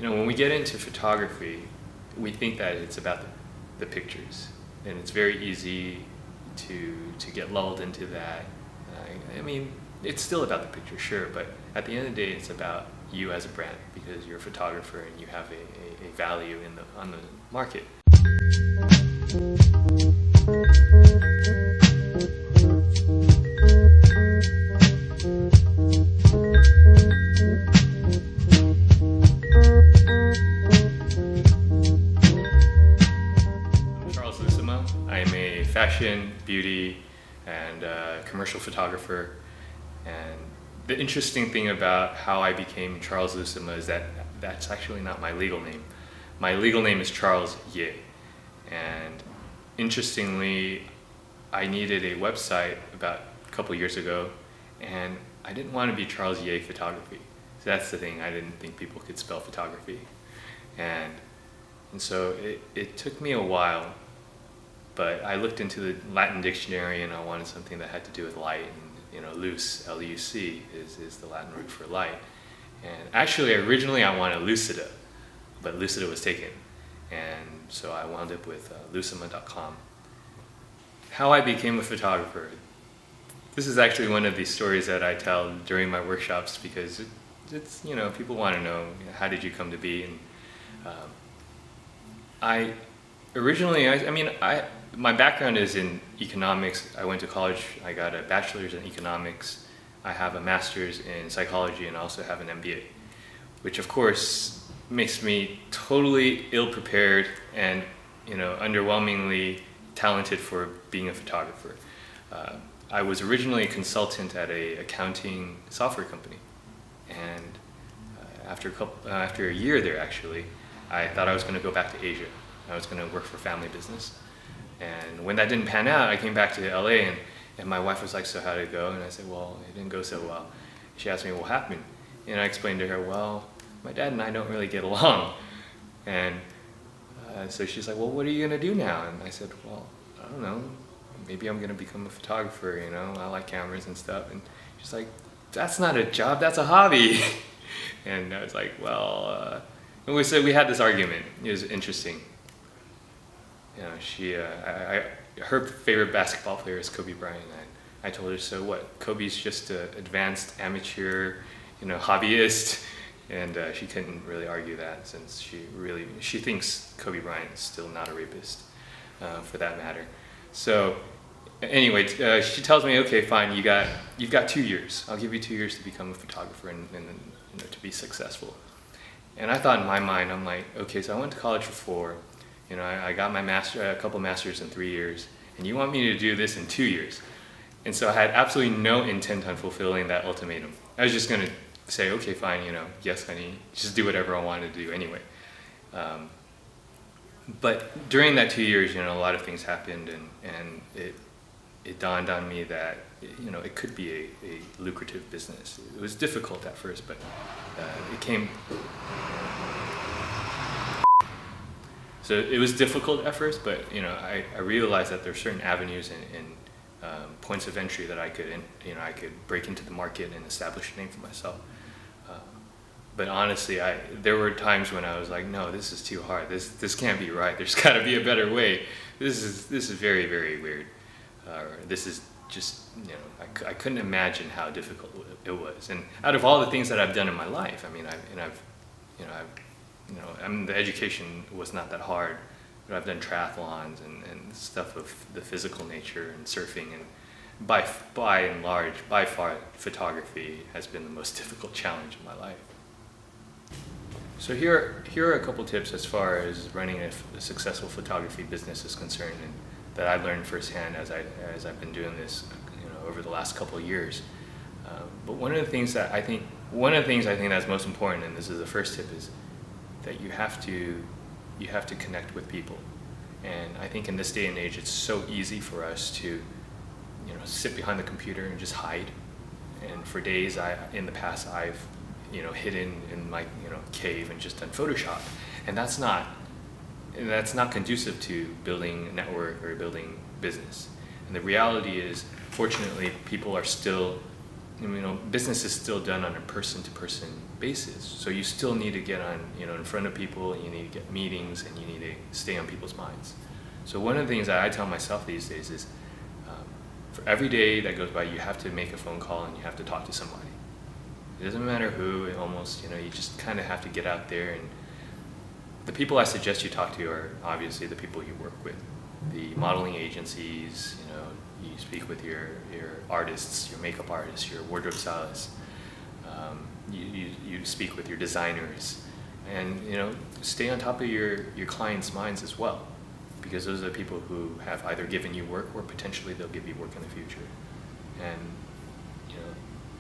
when we get into photography, we think that it's about the pictures, and it's very easy to get lulled into that. I mean, it's still about the picture, sure, but at the end of the day, it's about you as a brand, because you're a photographer and you have a value on the market. Lucima. I'm a fashion, beauty, and commercial photographer. And the interesting thing about how I became Charles Lucima is that that's actually not my legal name. My legal name is Charles Ye. And interestingly, I needed a website about a couple years ago, and I didn't want to be Charles Ye Photography. So that's the thing, I didn't think people could spell photography. And so it took me a while. But I looked into the Latin dictionary and I wanted something that had to do with light, and luce, L-U-C, is the Latin root for light. And actually, originally I wanted Lucida, but Lucida was taken. And so I wound up with lucima.com. How I became a photographer. This is actually one of these stories that I tell during my workshops, because it's people want to know, how did you come to be? And my background is in economics. I went to college, I got a bachelor's in economics. I have a master's in psychology, and I also have an MBA, which of course makes me totally ill-prepared and underwhelmingly talented for being a photographer. I was originally a consultant at an accounting software company, and after a year there, actually, I thought I was going to go back to Asia. I was going to work for family business. And when that didn't pan out, I came back to LA, and my wife was like, so how did it go? And I said, well, it didn't go so well. She asked me, what happened? And I explained to her, well, my dad and I don't really get along. And so she's like, well, what are you going to do now? And I said, well, I don't know. Maybe I'm going to become a photographer, I like cameras and stuff. And she's like, that's not a job, that's a hobby. And I was like, well, and we had this argument. It was interesting. Her favorite basketball player is Kobe Bryant. And I told her, so what? Kobe's just an advanced amateur, hobbyist. And she couldn't really argue that, since she thinks Kobe Bryant is still not a rapist, for that matter. So anyway, she tells me, okay, fine, you've got 2 years. I'll give you 2 years to become a photographer and to be successful. And I thought in my mind, I'm like, okay, so I went to college for 4. I got my a couple masters in 3 years, and you want me to do this in 2 years. And so I had absolutely no intent on fulfilling that ultimatum. I was just going to say, okay, fine, yes, honey, just do whatever I wanted to do anyway. But during that 2 years, a lot of things happened, and it dawned on me that, it could be a lucrative business. It was difficult at first, but it came. So it was difficult at first, but I realized that there are certain avenues and points of entry that I could break into the market and establish a name for myself. But honestly, there were times when I was like, no, this is too hard. This can't be right. There's got to be a better way. This is very, very weird. This is just I couldn't imagine how difficult it was. And out of all the things that I've done in my life, the education was not that hard, but I've done triathlons and stuff of the physical nature and surfing, and by and large, by far, photography has been the most difficult challenge in my life. So here are a couple tips as far as running a successful photography business is concerned, and that I learned firsthand as I've been doing this, over the last couple of years. But one of the things I think that's most important, and this is the first tip, is that you have to connect with people. And I think in this day and age, it's so easy for us to sit behind the computer and just hide. And for days in the past I've hidden in my cave and just done Photoshop, and that's not conducive to building a network or building business. And the reality is, fortunately, people are still business is still done on a person-to-person basis. So you still need to get on, in front of people, you need to get meetings, and you need to stay on people's minds. So one of the things that I tell myself these days is, for every day that goes by, you have to make a phone call and you have to talk to somebody. It doesn't matter who, you just kind of have to get out there. And the people I suggest you talk to are obviously the people you work with, the modeling agencies, you speak with your artists, your makeup artists, your wardrobe stylists, you speak with your designers, and stay on top of your clients' minds as well, because those are the people who have either given you work or potentially they'll give you work in the future. And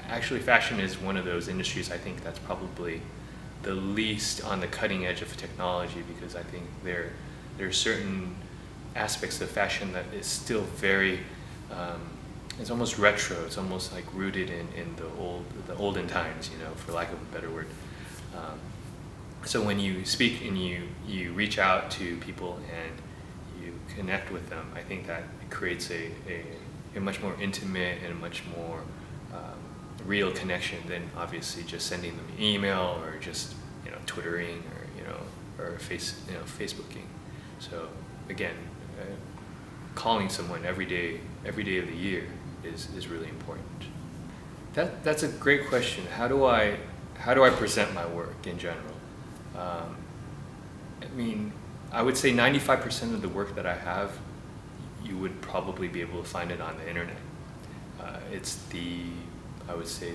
actually fashion is one of those industries I think that's probably the least on the cutting edge of technology, because I think there are certain aspects of fashion that is still very it's almost retro. It's almost like rooted in the olden times, for lack of a better word. So when you speak and you reach out to people and you connect with them, I think that it creates a much more intimate and a much more real connection than obviously just sending them an email or just Twittering or Facebooking. So again, calling someone every day of the year is really important. That's a great question. How do I present my work in general? I would say 95% of the work that I have, you would probably be able to find it on the internet. It's I would say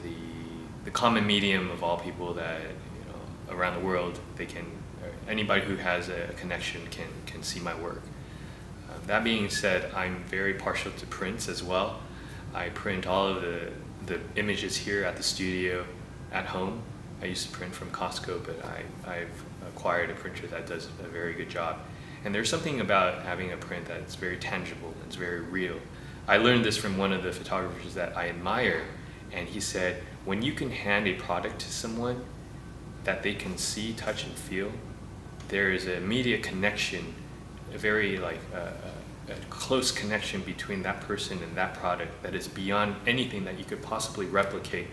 the common medium of all people that around the world, anybody who has a connection can see my work. That being said, I'm very partial to prints as well. I print all of the images here at the studio, at home. I used to print from Costco, but I've acquired a printer that does a very good job. And there's something about having a print that's very tangible, it's very real. I learned this from one of the photographers that I admire, and he said, when you can hand a product to someone that they can see, touch, and feel, there is an immediate connection, a very a close connection between that person and that product that is beyond anything that you could possibly replicate,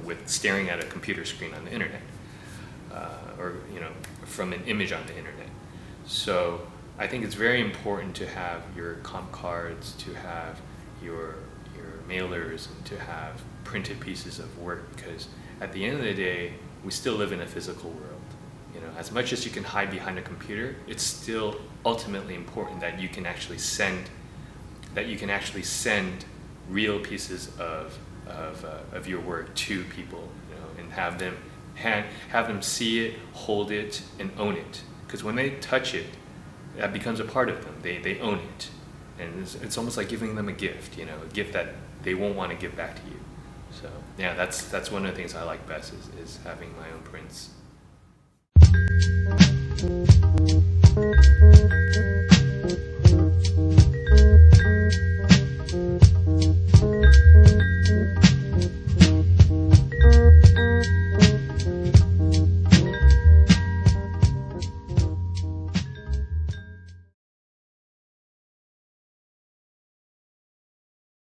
with staring at a computer screen on the internet, or from an image on the internet. So I think it's very important to have your comp cards, to have your mailers, and to have printed pieces of work, because at the end of the day, we still live in a physical world. As much as you can hide behind a computer, it's still ultimately important that you can actually send real pieces of your work to people, and have them see it, hold it, and own it. Because when they touch it, that becomes a part of them. They own it, and it's almost like giving them a gift, a gift that they won't want to give back to you. So yeah, that's one of the things I like best is having my own prints.